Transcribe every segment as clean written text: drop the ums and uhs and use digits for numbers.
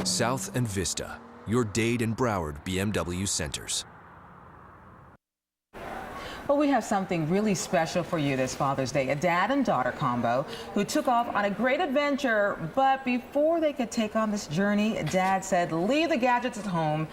South and Vista, your Dade and Broward BMW centers. Well, we have something really special for you this Father's Day, a dad and daughter combo who took off on a great adventure, but before they could take on this journey, Dad said, leave the gadgets at home,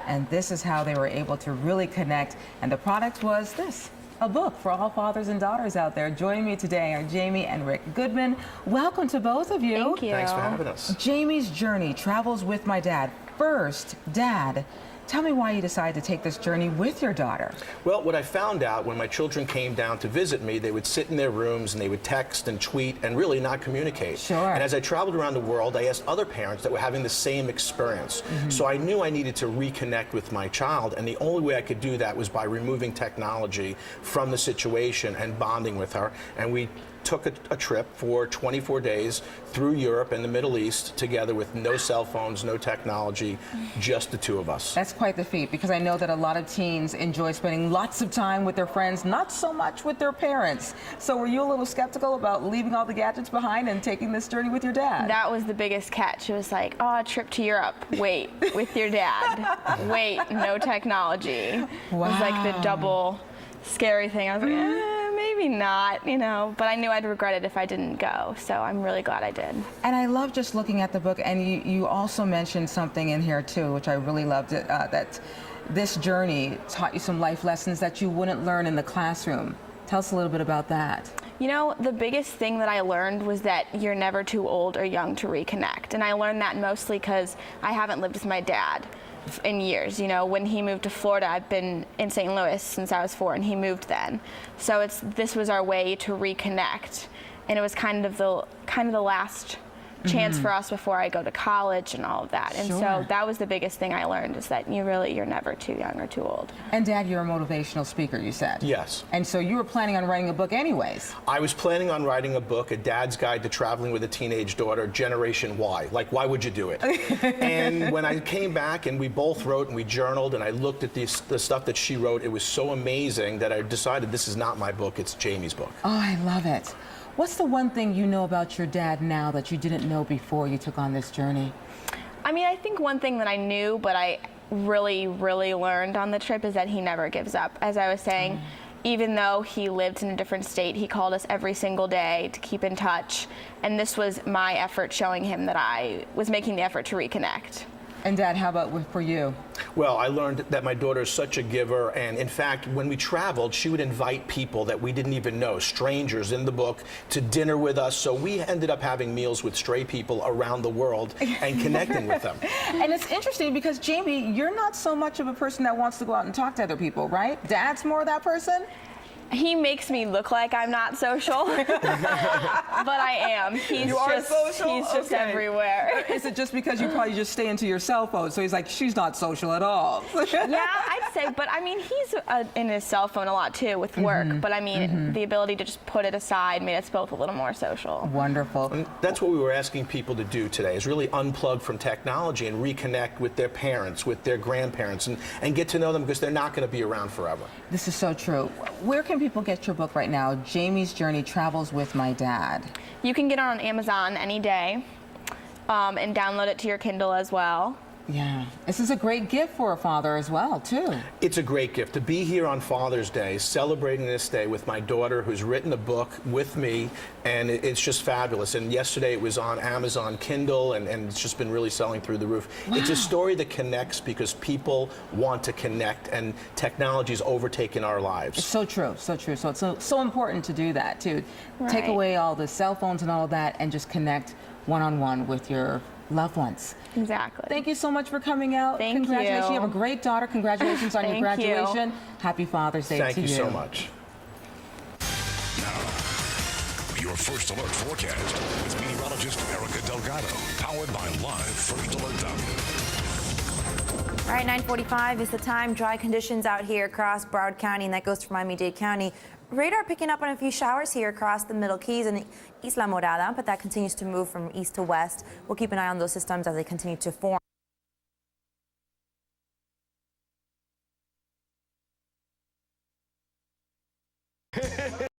and this is how they were able to really connect, and the product was this. A book for all fathers and daughters out there. Joining me today are Jamie and Rick Goodman. Welcome to both of you. Thank you. Thanks for having us. Jamie's journey travels with my dad. First, Dad, tell me why you decided to take this journey with your daughter. Well, what I found out when my children came down to visit me, they would sit in their rooms and they would text and tweet and really not communicate. Sure. And as I traveled around the world, I asked other parents that were having the same experience. So I knew I needed to reconnect with my child, and the only way I could do that was by removing technology from the situation and bonding with her. And we took a trip for 24 days through Europe and the Middle East together with no cell phones, no technology, just the two of us. That's quite the feat, because I know that a lot of teens enjoy spending lots of time with their friends, not so much with their parents. So were you a little skeptical about leaving all the gadgets behind and taking this journey with your dad? That was the biggest catch. It was like, oh, a trip to Europe. Wait, with your dad. Wait, no technology. Wow. It was like the double scary thing. I was like, maybe not, you know, but I knew I'd regret it if I didn't go, so I'm really glad I did. And I love just looking at the book, and you also mentioned something in here too, which I really loved, that this journey taught you some life lessons that you wouldn't learn in the classroom. Tell us a little bit about that. You know, the biggest thing that I learned was that you're never too old or young to reconnect, and I learned that mostly because I haven't lived with my dad in years. You know, when he moved to Florida, I've been in St. Louis since I was 4, and he moved then. So this was our way to reconnect, and it was kind of the last chance for us before I go to college and all of that. And so that was the biggest thing I learned, is that you're never too young or too old. And Dad, you're a motivational speaker, you said. Yes. And so you were planning on writing a book anyways. I was planning on writing a book, A Dad's Guide to Traveling with a Teenage Daughter, Generation Y. Like, why would you do it? And when I came back and we both wrote and we journaled and I looked at the stuff that she wrote, it was so amazing that I decided this is not my book, it's Jamie's book. Oh, I love it. What's the one thing you know about your dad now that you didn't know before you took on this journey? I mean, I think one thing that I knew, but I really, really learned on the trip, is that he never gives up. As I was saying, even though he lived in a different state, he called us every single day to keep in touch. And this was my effort showing him that I was making the effort to reconnect. And Dad, how about for you? Well, I learned that my daughter is such a giver, and in fact, when we traveled, she would invite people that we didn't even know, strangers in the book, to dinner with us. So we ended up having meals with stray people around the world and connecting with them. And it's interesting because, Jamie, you're not so much of a person that wants to go out and talk to other people, right? Dad's more that person? He makes me look like I'm not social, but I am. He's just everywhere. Is it just because you probably just stay into your cell phone? So he's like, she's not social at all. Yeah, I'd say, but I mean, he's in his cell phone a lot too with work, but I mean, the ability to just put it aside made us both a little more social. Wonderful. And that's what we were asking people to do today, is really unplug from technology and reconnect with their parents, with their grandparents, and get to know them, because they're not going to be around forever. This is so true. Where can people get your book right now, Jamie's Journey Travels with My Dad? You can get it on Amazon any day and download it to your Kindle as well. Yeah, this is a great gift for a father as well, too. It's a great gift to be here on Father's Day, celebrating this day with my daughter, who's written a book with me, and it's just fabulous. And yesterday it was on Amazon Kindle, and it's just been really selling through the roof. Wow. It's a story that connects because people want to connect, and technology's overtaken our lives. It's so true, so true. So it's so important to do that, to take away all the cell phones and all of that and just connect one-on-one with your loved ones. Exactly. Thank you so much for coming out. Thank Congratulations. you. You have a great daughter. Congratulations on your graduation. You. Happy Father's Day to you. Thank you so much. Now, your first alert forecast with meteorologist Erica Delgado, powered by LiveFirstAlert.com. All right, 9:45 is the time. Dry conditions out here across Broward County, and that goes for Miami-Dade County. Radar picking up on a few showers here across the Middle Keys and Isla Morada, but that continues to move from east to west. We'll keep an eye on those systems as they continue to form.